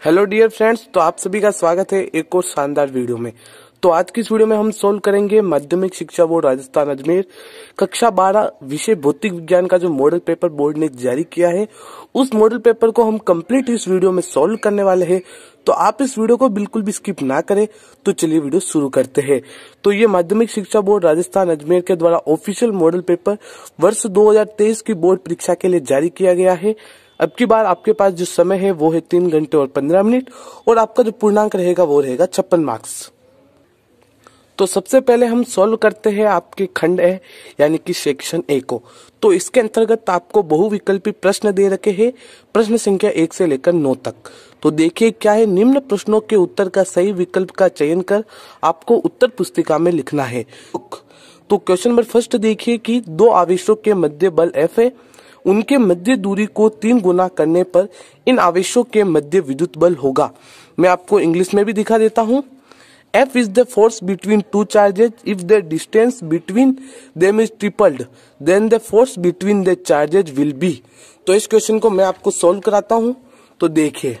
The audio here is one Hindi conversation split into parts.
हेलो डियर फ्रेंड्स, तो आप सभी का स्वागत है एक और शानदार वीडियो में। तो आज की इस वीडियो में हम सोल्व करेंगे माध्यमिक शिक्षा बोर्ड राजस्थान अजमेर कक्षा 12 विषय भौतिक विज्ञान का जो मॉडल पेपर बोर्ड ने जारी किया है, उस मॉडल पेपर को हम कंप्लीट इस वीडियो में सोल्व करने वाले हैं। तो आप इस वीडियो को बिल्कुल भी स्किप ना करें। तो चलिए वीडियो शुरू करते हैं। तो ये माध्यमिक शिक्षा बोर्ड राजस्थान अजमेर के द्वारा ऑफिशियल मॉडल पेपर वर्ष 2023 की बोर्ड परीक्षा के लिए जारी किया गया है। अब की बार आपके पास जो समय है वो है 3 घंटे और 15 मिनट और आपका जो पूर्णांक रहेगा वो रहेगा 56 मार्क्स। तो सबसे पहले हम सॉल्व करते हैं आपके खंड ए यानी कि सेक्शन ए को। तो इसके अंतर्गत आपको बहुविकल्पी प्रश्न दे रखे हैं, प्रश्न संख्या 1 से लेकर 9 तक। तो देखिए क्या है, निम्न प्रश्नों के उत्तर का सही विकल्प का चयन कर आपको उत्तर पुस्तिका में लिखना है। तो क्वेश्चन नंबर फर्स्ट देखिए कि दो आवेशों के मध्य बल F है, उनके मध्य दूरी को 3 गुना करने पर इन आवेशों के मध्य विद्युत बल होगा। मैं आपको इंग्लिश में भी दिखा देता हूं। F is the force between two charges. If the distance between them is tripled, then the force between the charges will be. तो इस क्वेश्चन को मैं आपको सॉल्व कराता हूं। तो देखिए,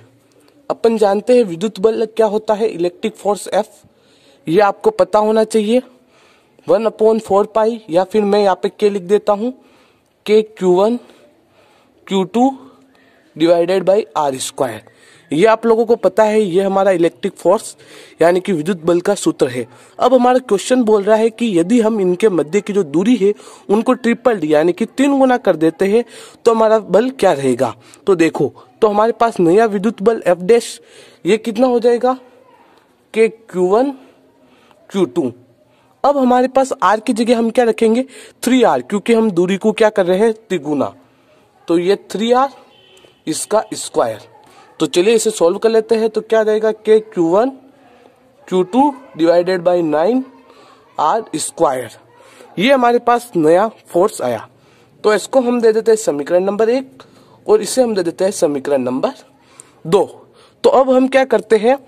अपन जानते हैं विद्युत बल क्या होता है, इलेक्ट्रिक फोर्स F। ये आपको पता होना चाहिए 1/4 पाई, या फिर मैं यहाँ पे K लिख देता हूं, K Q1 Q2 divided by R²। ये आप लोगों को पता है, ये हमारा इलेक्ट्रिक फोर्स यानी कि विद्युत बल का सूत्र है। अब हमारा क्वेश्चन बोल रहा है कि यदि हम इनके मध्य की जो दूरी है उनको ट्रिपल यानी कि 3 गुना कर देते हैं तो हमारा बल क्या रहेगा। तो देखो, तो हमारे पास नया विद्युत बल F' ये कितना हो जाएगा, K Q1 Q2। अब हमारे पास R की जगह हम क्या रखेंगे, 3R, क्योंकि हम दूरी को क्या कर रहे हैं, तिगुना। तो ये 3R इसका स्क्वायर। तो चलिए इसे सॉल्व कर लेते हैं। तो क्या रहेगा, K Q1 Q2 divided by 9R²। ये हमारे पास नया फोर्स आया। तो इसको हम दे देते हैं समीकरण नंबर 1 और इसे हम दे देते हैं समीकरण नंबर 2। तो अब हम क्या करते हैं,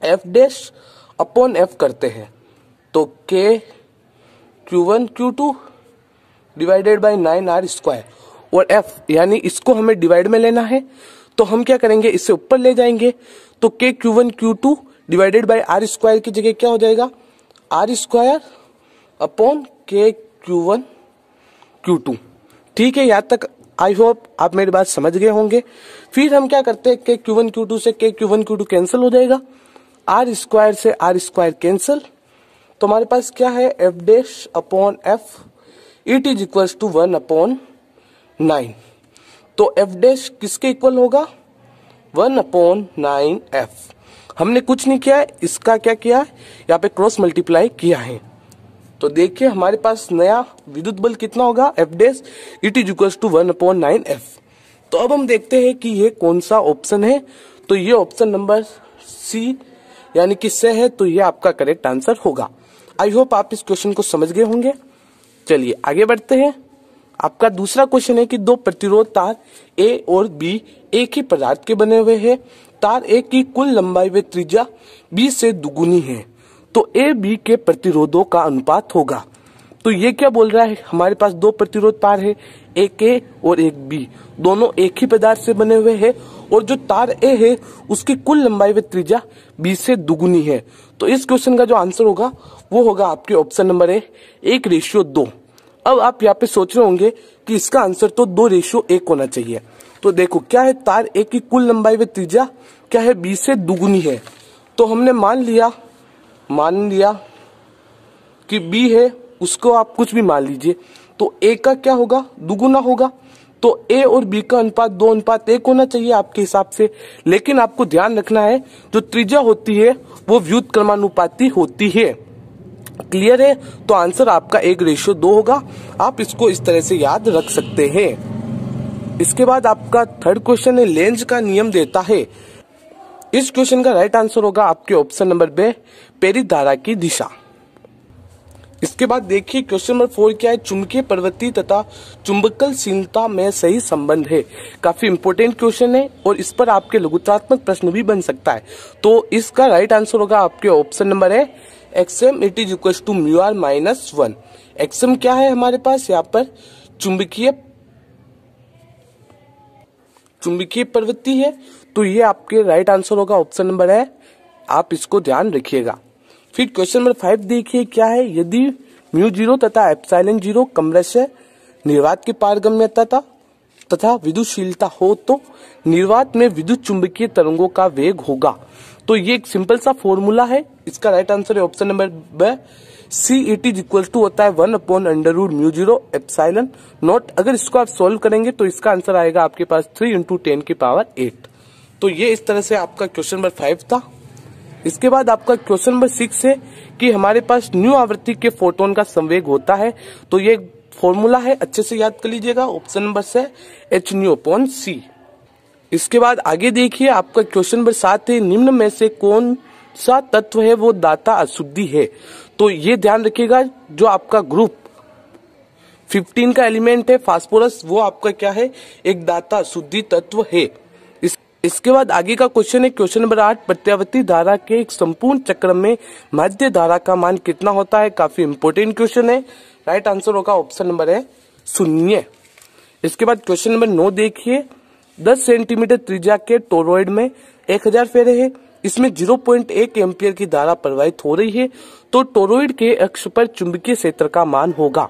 F' करते हैं। तो K Q1 Q2 divided by 9R² और F यानी इसको हमें डिवाइड में लेना है। तो हम क्या करेंगे, इससे ऊपर ले जाएंगे। तो K Q1 Q2 divided by R² की जगह क्या हो जाएगा, R² upon K Q1 Q2। ठीक है, यहाँ तक आई होप आप मेरी बात समझ गए होंगे। फिर हम क्या करते हैं, K Q1 Q2 से K Q1 Q2 कैंसिल हो जाएगा, R² से R² कैंसिल। तो हमारे पास क्या है, F' upon F it is equals to 1/9। तो F' किसके इक्वल होगा, 1/9F। हमने कुछ नहीं किया है, इसका क्या किया है, यहाँ पे क्रॉस मल्टीप्लाई किया है। तो देखिए हमारे पास नया विद्युत बल कितना होगा, F' it is equals to 1/9F। तो अब हम देखते हैं कि ये कौन सा ऑप्शन है। तो ये ऑप्शन नंबर सी यानी कि से है। तो ये आपका करेक्ट आंसर होगा। आई होप आप इस क्वेश्चन को समझ गए होंगे। चलिए आगे बढ़ते हैं। आपका दूसरा क्वेश्चन है कि दो प्रतिरोध तार A और B एक ही पदार्थ के बने हुए हैं। तार A की कुल लंबाई व त्रिज्या B से दुगुनी है, तो A B के प्रतिरोधों का अनुपात होगा। तो ये क्या बोल रहा है, हमारे पास दो प्रतिरोध तार है, एक A और एक B, दोनों एक ही पदार्थ से बने हुए हैं और जो तार A है उसकी कुल लंबाई व त्रिज्या B से दुगुनी है। तो इस क्वेश्चन का जो आंसर होगा वो होगा आपके ऑप्शन नंबर ए 1:2। अब आप यहाँ पे सोच रहे होंगे कि इसका आंसर तो 2:1 होना चाहिए। तो देखो क्या है, तार A की कुल लंबाई व त्रिज्या क्या है, B से दुगुनी है। तो हमने मान लिया कि B है, उसको आप कुछ भी मान लीजिए। तो A का क्या होगा, दुगुना होगा। तो A और B का अनुपात 2:1 होना चाहिए आपके हिसाब से। लेकिन आपको ध्यान रखना है, जो त्रिज्या होती है वो व्युत्क्रमानुपाती होती है। क्लियर है। तो आंसर आपका 1:2 होगा। आप इसको इस तरह से याद रख सकते हैं। इसके बाद आपका थर्ड क्वेश्चन है, लेंज का नियम देता है। इस क्वेश्चन का राइट आंसर होगा आपके ऑप्शन नंबर बी, प्रेरित धारा की दिशा। इसके बाद देखिए क्वेश्चन नंबर 4 क्या है, चुंबकीय प्रवृत्ति तथा चुंबकलशीलता में सही संबंध है। काफी इंपोर्टेंट क्वेश्चन है और इस पर आपके लघुत्रात्मक प्रश्न भी बन सकता है। तो इसका राइट आंसर होगा आपके ऑप्शन नंबर है XM it is equal to μr -1। XM क्या है हमारे पास, यहाँ पर चुंबकीय प्रवृत्ति है। तो ये आपके राइट आंसर होगा, ऑप्शन नंबर है, आप इसको ध्यान रखिएगा। फिर क्वेश्चन नंबर 5 देखिए क्या है, यदि μ0 तथा एप्सिलॉन 0 क्रमशः निर्वात की पारगम्यता तथा विद्युतशीलता हो तो निर्वात में विद्युत चुंबकीय तरंगों का वेग होगा। तो ये एक सिंपल सा फॉर्मूला है, इसका राइट आंसर है ऑप्शन नंबर ब, CET इक्वल टू होता है 1/√μ0 एप्सिलॉन नॉट। अगर इसको आप सोल्व करेंगे तो इसका आंसर आएगा आपके पास 3 × 10⁸। तो ये इस तरह से आपका क्वेश्चन नंबर 5 था। इसके बाद आपका क्वेश्चन नंबर 6 है कि हमारे पास न्यू आवृत्ति के फोटोन का संवेग होता है। तो ये फॉर्मूला है, अच्छे से याद कर लीजिएगा, ऑप्शन नंबर से hν/c। इसके बाद आगे देखिए आपका क्वेश्चन नंबर 7 है, निम्न में से कौन सा तत्व है वो दाता अशुद्धि है। तो ये ध्यान रखिएगा, जो आपका ग्रुप 15 का एलिमेंट है फास्फोरस, वो आपका क्या है, एक दाता अशुद्धि तत्व है। इसके बाद आगे का क्वेश्चन है क्वेश्चन नंबर 8, प्रत्यावर्ती धारा के एक संपूर्ण चक्र में माध्य धारा का मान कितना होता है। काफी इंपोर्टेंट क्वेश्चन है, राइट आंसर होगा ऑप्शन नंबर है 0। इसके बाद क्वेश्चन नंबर 9 देखिए, 10 सेंटीमीटर त्रिज्या के टोरॉइड में 1000 फेरे है, इसमें 0.1 एम्पियर की धारा प्रवाहित हो रही है, तो टोरॉइड के अक्ष पर चुंबकीय क्षेत्र का मान होगा।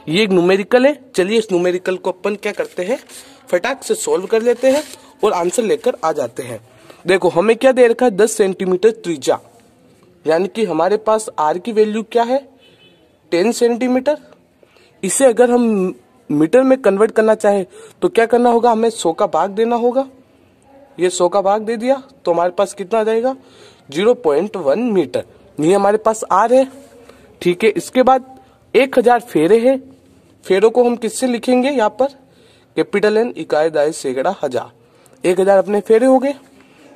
ये एक न्यूमेरिकल है, चलिए इस न्यूमेरिकल को अपन क्या करते हैं, फटाक से सोल्व कर लेते हैं और आंसर लेकर आ जाते हैं। देखो हमें क्या दे रखा है, 10 सेंटीमीटर त्रिज्या, यानी कि हमारे पास आर की वैल्यू क्या है, 10 सेंटीमीटर। इसे अगर हम मीटर में कन्वर्ट करना चाहे तो क्या करना होगा, हमें 100 का भाग देना होगा। ये 100 का भाग दे दिया तो हमारे पास कितना आ जाएगा, 0.1 मीटर। ये हमारे पास आर है, ठीक है। इसके बाद 1000 फेरे है, फेरों को हम किससे लिखेंगे, यहाँ पर कैपिटल N इकाई दाई सैकड़ा हजार, 1000 अपने फेरे हो गए।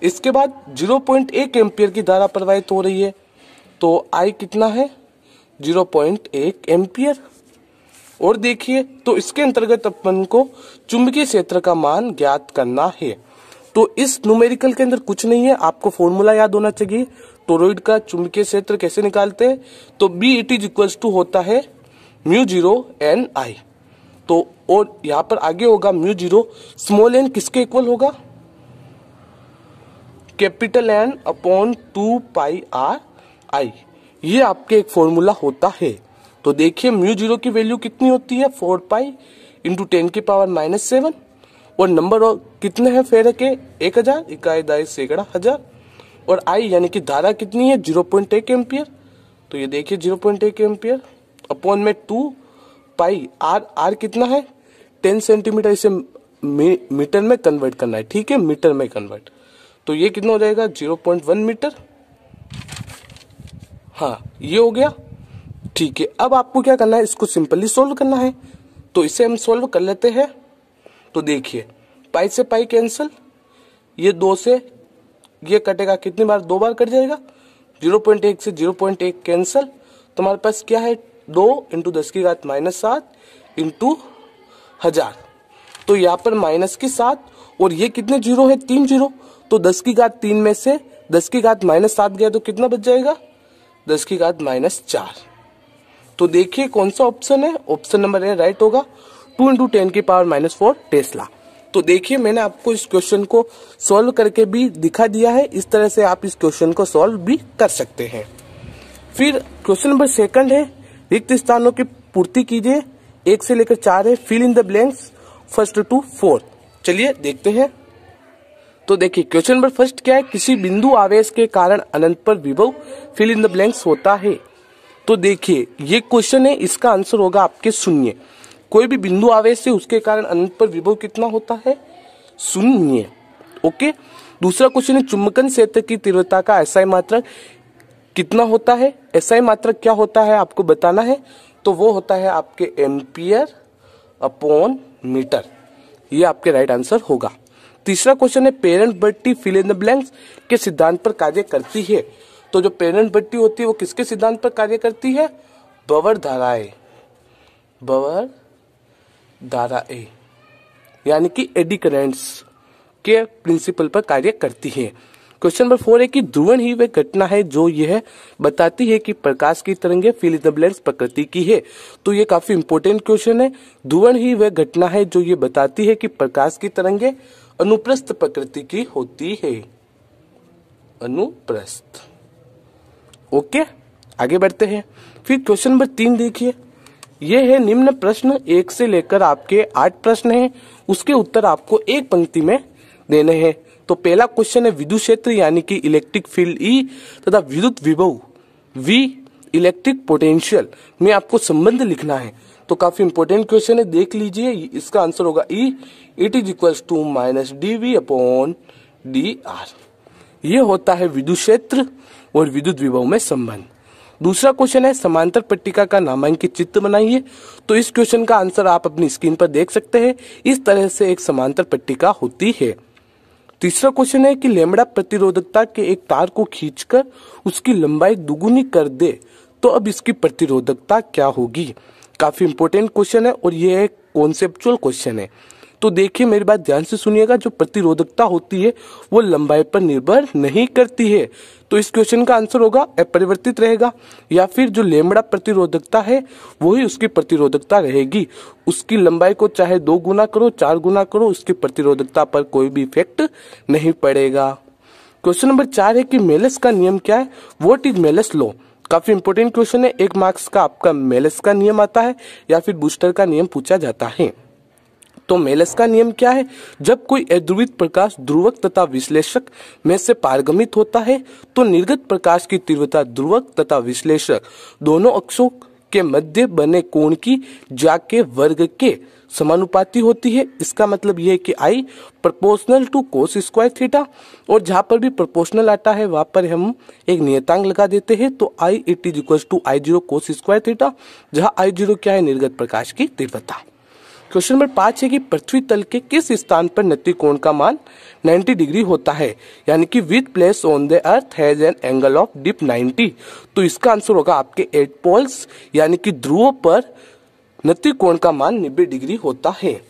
इसके बाद 0.1 एम्पियर की धारा प्रवाहित हो रही है, तो I कितना है, 0.1 एम्पियर। और देखिए तो इसके अंतर्गत अपन को चुंबकीय क्षेत्र का मान ज्ञात करना है। तो इस न्यूमेरिकल के अंदर कुछ नहीं है, आपको फॉर्मूला याद होना चाहिए, टोरॉइड का चुंबकीय क्षेत्र कैसे निकालते हैं। तो BET इक्वल्स टू होता है μ0 NI। तो और यहाँ पर आगे होगा μ0 स्मॉल n किसके इक्वल होगा, कैपिटल N अपॉन 2πRI। ये आपके एक फॉर्मूला होता है। तो देखिए μ0 की वैल्यू कितनी होती है, 4π × 10⁻⁻7 और नंबर और कितने हैं फेरे के, 1000 इकाई दाई सैकड़ा हजार। और I यानी कि धारा कितनी है, 0.1 एम्पियर। तो ये देखिए 0.1 एम्पियर अपॉन में 2π R कितना है, 10 सेंटीमीटर। इसे मीटर में कन्वर्ट करना है, ठीक है, मीटर में कन्वर्ट। तो ये कितना हो जाएगा, 0.1 मीटर। हाँ ये हो गया, ठीक है। अब आपको क्या करना है, इसको सिंपली सोल्व करना है। तो इसे हम सोल्व कर लेते हैं। तो देखिए पाई से पाई कैंसिल, ये 2 से ये कटेगा, कितनी बार, 2 बार कट जाएगा। 0.1 से 0.1 कैंसिल, तो हमारे पास क्या है, 2 × 10⁻⁻7 × 1000। तो यहाँ पर -7 और ये कितने जीरो है, 3 जीरो। तो 10⁻³ में से 10⁻⁻7 गया तो कितना बच जाएगा, 10⁻⁻4। तो देखिए कौन सा ऑप्शन है, ऑप्शन नंबर ए राइट होगा, 2 × 10⁻⁻4 टेस्ला। तो देखिए मैंने आपको इस क्वेश्चन को सॉल्व करके भी दिखा दिया है, इस तरह से आप इस क्वेश्चन को सॉल्व भी कर सकते हैं। फिर क्वेश्चन नंबर 2 है, रिक्त स्थानों की पूर्ति कीजिए, 1 से लेकर 4 है, fill in the blanks first to 4। चलिए देखते हैं। तो देखिए क्वेश्चन नंबर 1 क्या है, किसी बिंदु आवेश के कारण अनंत पर विभव फिल इन द ब्लैंक्स होता है। तो देखिए ये क्वेश्चन है, इसका आंसर होगा आपके 0। कोई भी बिंदु आवेश है उसके कारण अनंत पर विभव कितना होता है, 0। ओके। दूसरा क्वेश्चन है, चुंबकन क्षेत्र की तीव्रता का SI मात्रक कितना होता है। SI मात्रक क्या होता है आपको बताना है, तो वो होता है आपके एम्पियर अपॉन मीटर। ये आपके राइट आंसर होगा। तीसरा क्वेश्चन है, पेरेंट बट्टी फिल इन द ब्लैंक्स के सिद्धांत पर कार्य करती है। तो जो पेरेंट बट्टी होती है वो किसके सिद्धांत पर कार्य करती है, बवर धाराएं, बवर धाराएं यानी कि एडी करेंट्स के प्रिंसिपल पर कार्य करती है। क्वेश्चन नंबर 4 है कि ध्रुवण ही वह घटना है जो यह बताती है कि प्रकाश की तरंगें फिल इन द ब्लैंक्स प्रकृति की है। तो ये काफी इंपॉर्टेंट क्वेश्चन है, ध्रुवण ही वह घटना है जो ये बताती है कि प्रकाश की तरंगें अनुप्रस्थ प्रकृति की होती है। अनुप्रस्थ। ओके, आगे बढ़ते हैं। फिर क्वेश्चन नंबर 3 देखिए, ये है निम्न प्रश्न, 1 से लेकर आपके 8 प्रश्न हैं, उसके उत्तर आपको एक पंक्ति में देने हैं। तो पहला क्वेश्चन है विद्युत क्षेत्र यानी कि इलेक्ट्रिक फील्ड ई तथा विद्युत विभव वी इलेक्ट्रिक पोटेंशियल में आपको संबंध लिखना है। तो काफी इंपॉर्टेंट क्वेश्चन है, देख लीजिए। इसका आंसर होगा E, it is equals to minus dv upon dr। ये होता है विद्युत क्षेत्र और विद्युत विभव में संबंध। दूसरा क्वेश्चन है समांतर पट्टिका का नामांकित चित्र बनाइए। तो इस क्वेश्चन का आंसर आप अपनी स्क्रीन पर देख सकते हैं। इस तरह से एक समांतर पट्टिका होती है। तीसरा क्वेश्चन है कि लैम्बडा प्रतिरोधकता के एक तार को खींचकर उसकी लंबाई दुगुनी कर दे तो अब इसकी प्रतिरोधकता क्या होगी। काफी इंपॉर्टेंट क्वेश्चन है और ये एक कॉन्सेप्चुअल क्वेश्चन है। तो देखिए, मेरी बात ध्यान से सुनिएगा। जो प्रतिरोधकता होती है वो लंबाई पर निर्भर नहीं करती है। तो इस क्वेश्चन का आंसर होगा अपरिवर्तित रहेगा, या फिर जो लैम्बडा प्रतिरोधकता है वही उसकी प्रतिरोधकता रहेगी। उसकी लंबाई को चाहे 2 गुना करो, 4 गुना करो, उसकी प्रतिरोधकता पर कोई भी इफेक्ट नहीं पड़ेगा। क्वेश्चन नंबर 4 है कि मेलस का नियम क्या है। What is Malus law. काफी इंपॉर्टेंट क्वेश्चन है। 1 मार्क्स का आपका मेलस का नियम आता है या फिर बूस्टर का नियम पूछा जाता है। तो मेलस का नियम क्या है। जब कोई अध्रुवित प्रकाश ध्रुवक तथा विश्लेषक में से पारगमित होता है तो निर्गत प्रकाश की तीव्रता ध्रुवक तथा विश्लेषक दोनों अक्षों के मध्य बने कोण की ज्या के वर्ग के समानुपाती होती है। इसका मतलब यह है कि I proportional to cos square theta, और जहां पर भी प्रोपोर्शनल आता है वहां पर हम एक नियतांक लगा देते हैं। तो I it is equal to I0 cos square theta, जहां I0 क्या है, निर्गत प्रकाश की तीव्रता। क्वेश्चन नंबर 5 है कि पृथ्वी तल के किस स्थान पर नति कोण का मान 90 डिग्री होता है, यानी कि with place on the earth has an angle of dip 90। तो इसका आंसर होगा आपके 8 पोल्स यानी कि ध्रुवों पर नति कोण का मान 90 डिग्री होता है।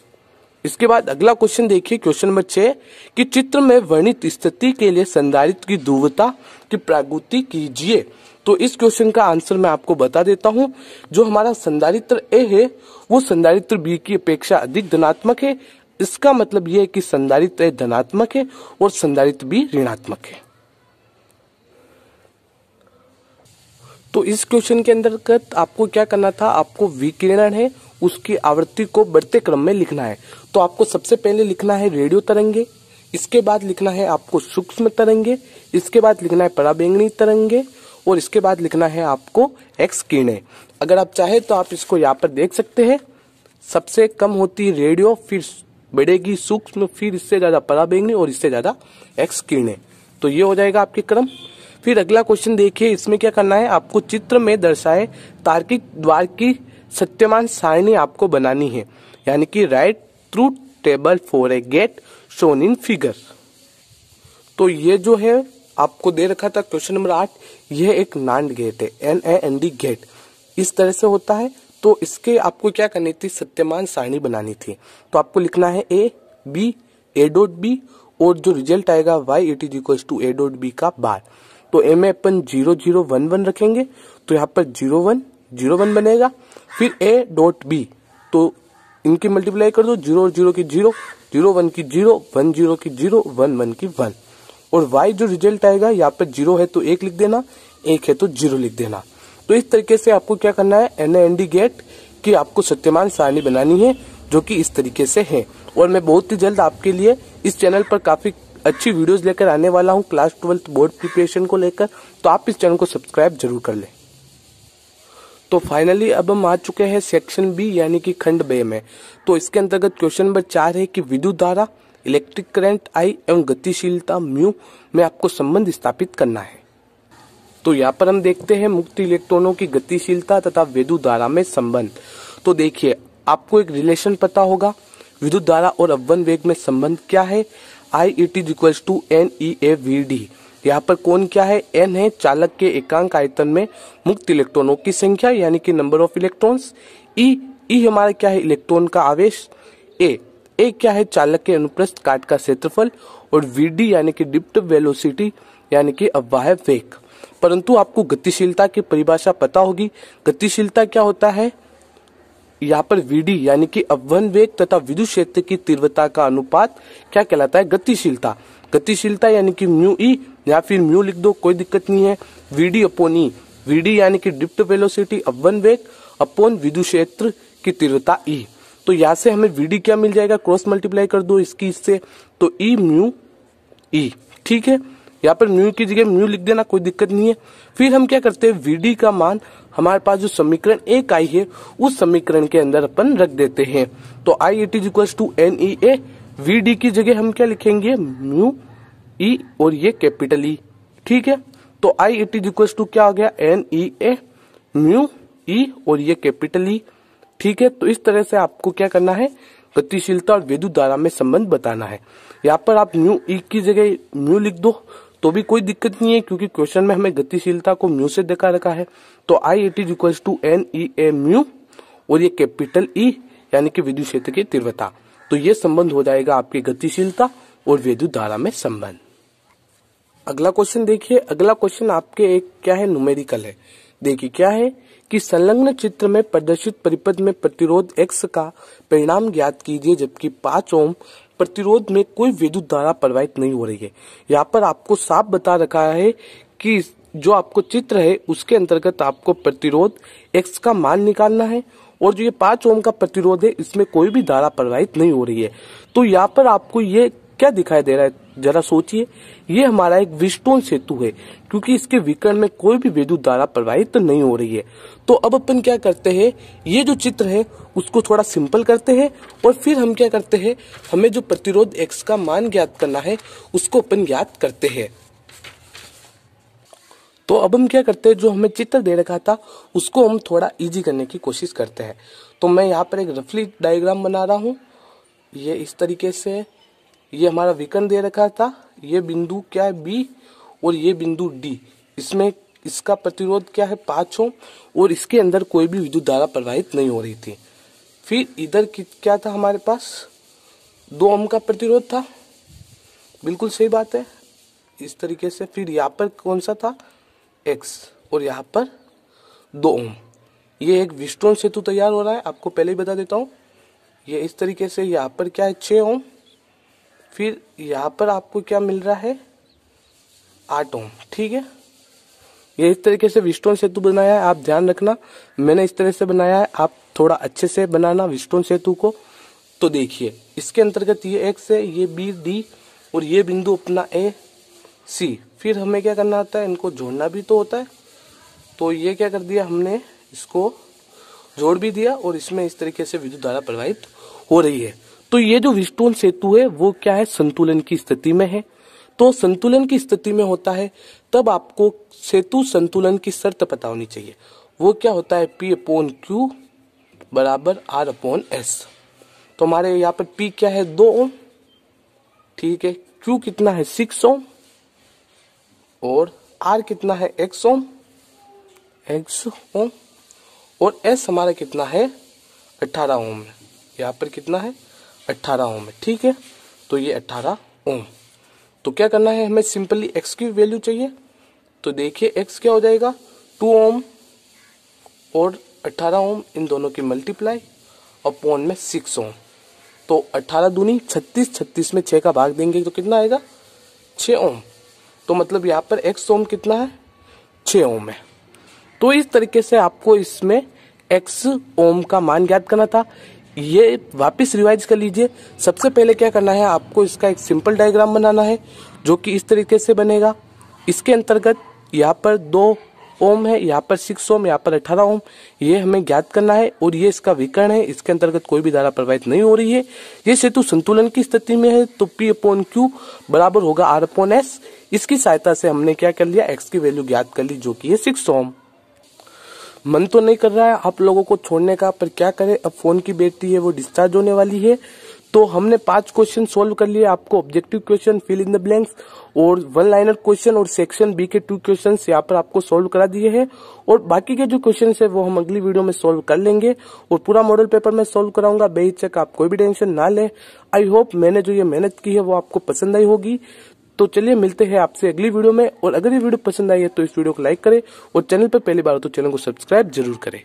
इसके बाद अगला क्वेश्चन देखिए, क्वेश्चन नंबर 6 कि चित्र में वर्णित स्थिति के लिए संधारित्र की ध्रुवता की प्रागुति कीजिए। तो इस क्वेश्चन का आंसर मैं आपको बता देता हूं। जो हमारा संधारित्र ए है वो संधारित्र बी की अपेक्षा अधिक धनात्मक है। इसका मतलब यह है कि संधारित्र ए धनात्मक है और संधारित्र बी ऋणात्मक है। तो इस क्वेश्चन के अंतर्गत आपको क्या करना था, आपको विकिरण है उसकी आवृत्ति को बढ़ते क्रम में लिखना है। तो आपको सबसे पहले लिखना है रेडियो तरंगे, इसके बाद लिखना है आपको सूक्ष्म तरंगे, इसके बाद लिखना है पराबैंगनी तरंगे, और इसके बाद लिखना है आपको एक्स किरणें। अगर आप चाहे तो आप इसको यहाँ पर देख सकते हैं। सबसे कम होती है रेडियो, फिर बढ़ेगी सूक्ष्म, फिर इससे ज्यादा पराबैंगनी और इससे ज्यादा एक्स किरणें। तो ये हो जाएगा आपके क्रम। फिर अगला क्वेश्चन देखिए, इसमें क्या करना है, आपको चित्र में दर्शाए तार्किक द्वार की सत्यमान सारणी आपको बनानी है, यानी कि right truth table for a gate shown in figure. तो ये जो है आपको दे रखा था क्वेश्चन नंबर 8, यह एक नांड गेट है, NAND गेट इस तरह से होता है। तो इसके आपको क्या करनी थी, सत्यमान सारणी बनानी थी। तो आपको लिखना है A B A dot B, और जो रिजल्ट आएगा Y it is equal to A dot B का बार। तो A में अपन 0 0 1 1 रखेंगे, तो यहाँ पर 0 1 0 1 बनेगा। फिर A डॉट B, तो इनकी मल्टीप्लाई कर दो, 0 0 की 0, 0 1 की 0, 1 0 की 0, 1 1 की 1। और y जो रिजल्ट आएगा, यहाँ पर 0 है तो 1 लिख देना, 1 है तो 0 लिख देना। तो इस तरीके से आपको क्या करना है, NAND गेट की आपको सत्यमान सारणी बनानी है, जो कि इस तरीके से है। और मैं बहुत ही जल्द आपके लिए इस चैनल पर काफी अच्छी वीडियोस लेकर आने वाला हूँ क्लास 12 बोर्ड प्रिपरेशन को लेकर। तो आप इस चैनल को सब्सक्राइब जरूर कर लें। तो फाइनली अब हम आ चुके हैं सेक्शन बी यानी कि खंड बे में। तो इसके अंतर्गत क्वेश्चन नंबर 4 है कि विद्युत धारा, इलेक्ट्रिक करंट I एवं गतिशीलता म्यू में आपको संबंध स्थापित करना है। तो यहाँ पर हम देखते हैं मुक्त इलेक्ट्रॉनों की गतिशीलता तथा विद्युत धारा में संबंध। तो देखिए, आपको एक रिलेशन पता होगा, विद्युत धारा और अपवन वेग में संबंध क्या है, I it is equal to NeAVD। यहाँ पर कौन क्या है, N है चालक के एकांक आयतन में मुक्त इलेक्ट्रॉनों की संख्या यानी कि नंबर ऑफ इलेक्ट्रॉन्स, E हमारा क्या है, इलेक्ट्रॉन का आवेश, A क्या है, चालक के अनुप्रस्थ काट का क्षेत्रफल, और VD यानी कि डिप्ट वेलोसिटी यानी कि अपवाह वेग। परंतु आपको गतिशीलता की परिभाषा पता होगी। गतिशीलता क्या होता है, यहाँ पर VD यानी कि अववहन वेग तथा विद्युत क्षेत्र की तीव्रता का अनुपात क्या कहलाता है? गतिशीलता। गतिशीलता यानी कि म्यू ई या फिर म्यू लिख दो, कोई दिक्कत नहीं है। VD अपॉन ई, VD यानी कि ड्रिफ्ट वेलोसिटी अववहन वेग अपॉन विद्युत क्षेत्र की तीव्रता ई। तो यहाँ से हमें VD क्या मिल जाएगा? क्रॉस मल्टीप्लाई कर दो इसकी इससे, तो ई म्यू ई। ठीक है, यहाँ पर म्यू की जगह म्यू लिख देना, कोई दिक्कत नहीं है। फिर हम क्या करते हैं, VD का मान हमारे पास जो समीकरण एक आई है उस समीकरण के अंदर अपन रख देते हैं। तो I it is equal to NEA, VD की जगह हम क्या लिखेंगे? म्यू ई और ये कैपिटल ई। ठीक है, तो I it is equal to क्या हो गया? NEA म्यू ई और ये कैपिटल ई। ठीक है, तो इस तरह से आपको क्या करना है? गतिशीलता और विद्युत धारा में संबंध बताना है। यहाँ पर आप म्यू ई की जगह म्यू लिख दो तो भी कोई दिक्कत नहीं है, क्योंकि क्वेश्चन में हमें गतिशीलता को म्यू से देखा रखा है। तो I it is equal to NEA mu और ये कैपिटल ई यानी कि विद्युत क्षेत्र की तीव्रता। तो ये संबंध हो जाएगा आपकी गतिशीलता और विद्युत धारा में संबंध। अगला क्वेश्चन देखिए। अगला क्वेश्चन आपके एक क्या है? न्यूमेरिकल है। देखिए क्या है कि संलग्न चित्र में प्रदर्शित परिपथ में प्रतिरोध X का परिणाम ज्ञात कीजिए, जबकि 5 ओम प्रतिरोध में कोई विद्युत धारा प्रवाहित नहीं हो रही है। यहाँ पर आपको साफ बता रखा है कि जो आपको चित्र है उसके अंतर्गत आपको प्रतिरोध X का मान निकालना है, और जो ये 5 ओम का प्रतिरोध है इसमें कोई भी धारा प्रवाहित नहीं हो रही है। तो यहाँ पर आपको ये क्या दिखाई दे रहा है? जरा सोचिए, ये हमारा एक व्हीटस्टोन सेतु है, क्योंकि इसके विकर्ण में कोई भी विद्युत धारा प्रवाहित नहीं हो रही है। तो अब अपन क्या करते हैं, ये जो चित्र है उसको थोड़ा सिंपल करते हैं, और फिर हम क्या करते हैं, हमें जो प्रतिरोध X का मान ज्ञात करना है उसको अपन ज्ञात करते हैं। तो अब हम क्या करते हैं, जो हमें चित्र दे रखा था उसको हम थोड़ा इजी करने की कोशिश करते हैं। तो मैं यहाँ पर एक रफली डायग्राम बना रहा हूँ। ये इस तरीके से, ये हमारा विकर्ण दे रखा था, ये बिंदु क्या है? B और ये बिंदु D। इसमें इसका प्रतिरोध क्या है? 5 ओम, और इसके अंदर कोई भी विद्युत धारा प्रवाहित नहीं हो रही थी। फिर इधर क्या था हमारे पास? 2 ओम का प्रतिरोध था, बिल्कुल सही बात है, इस तरीके से। फिर यहाँ पर कौन सा था? X, और यहाँ पर 2 ओम। ये एक व्हीटस्टोन सेतु तैयार हो रहा है, आपको पहले ही बता देता हूँ। ये इस तरीके से, यहाँ पर क्या है? 6 ओम। फिर यहाँ पर आपको क्या मिल रहा है? 8 ओम। ठीक है, ये इस तरीके से व्हीटस्टोन सेतु बनाया है। आप ध्यान रखना, मैंने इस तरह से बनाया है, आप थोड़ा अच्छे से बनाना व्हीटस्टोन सेतु को। तो देखिए, इसके अंतर्गत ये X है, ये B D और ये बिंदु अपना A C। फिर हमें क्या करना होता है? इनको जोड़ना भी तो होता है। तो ये क्या कर दिया हमने, इसको जोड़ भी दिया, और इसमें इस तरीके से विद्युत धारा प्रवाहित हो रही है। तो ये जो व्हीटस्टोन सेतु है वो क्या है? संतुलन की स्थिति में है। तो संतुलन की स्थिति में होता है तब आपको सेतु संतुलन की शर्त पता होनी चाहिए। वो क्या होता है? P/Q बराबर R/S। तो हमारे यहाँ पर P क्या है? 2 ओम। ठीक है, Q कितना है? 6 ओम, और R कितना है? X ओम, और S हमारा कितना है? 18 ओम। यहाँ पर कितना है? 18 ओम है। ठीक है, तो ये 18 ओम। तो क्या करना है हमें? सिंपली X की वैल्यू चाहिए। तो देखिए X क्या हो जाएगा? 2 ओम और 18 ओम, इन दोनों की मल्टीप्लाई अपॉन में 6 ओम। तो 18 दूनी 36, 36 में 6 का भाग देंगे तो कितना आएगा? 6 ओम। तो मतलब यहाँ पर X ओम कितना है? 6 ओम है। तो इस तरीके से आपको इसमें X ओम का मान ज्ञात करना था। ये वापस रिवाइज कर लीजिए। सबसे पहले क्या करना है, आपको इसका एक सिंपल डायग्राम बनाना है, जो कि इस तरीके से बनेगा। इसके अंतर्गत यहाँ पर 2 ओम है, यहाँ पर 6 ओम, यहाँ पर 18 ओम, ये हमें ज्ञात करना है। और ये इसका विकर्ण है, इसके अंतर्गत कोई भी धारा प्रवाहित नहीं हो रही है। ये सेतु संतुलन की स्थिति में है, तो P/Q बराबर होगा R/S। इसकी सहायता से हमने क्या कर लिया? X की वैल्यू ज्ञात कर ली, जो कि है 6 ओम। मन तो नहीं कर रहा है आप लोगों को छोड़ने का, पर क्या करें, अब फोन की बैटरी है वो डिस्चार्ज होने वाली है। तो हमने 5 क्वेश्चन सोल्व कर लिए। आपको objective question, fill in the blanks और 1 लाइनर क्वेश्चन और सेक्शन बी के 2 क्वेश्चन यहाँ पर आपको सोल्व करा दिए हैं। और बाकी के जो क्वेश्चन है वो हम अगली वीडियो में सोल्व कर लेंगे, और पूरा मॉडल पेपर में सोल्व कराऊंगा। बेहिचक आप कोई भी टेंशन ना ले। आई होप मैंने जो ये मेहनत की है वो आपको पसंद आई होगी। तो चलिए मिलते हैं आपसे अगली वीडियो में। और अगर ये वीडियो पसंद आई है तो इस वीडियो को लाइक करें, और चैनल पर पहली बार हो तो चैनल को सब्सक्राइब जरूर करें।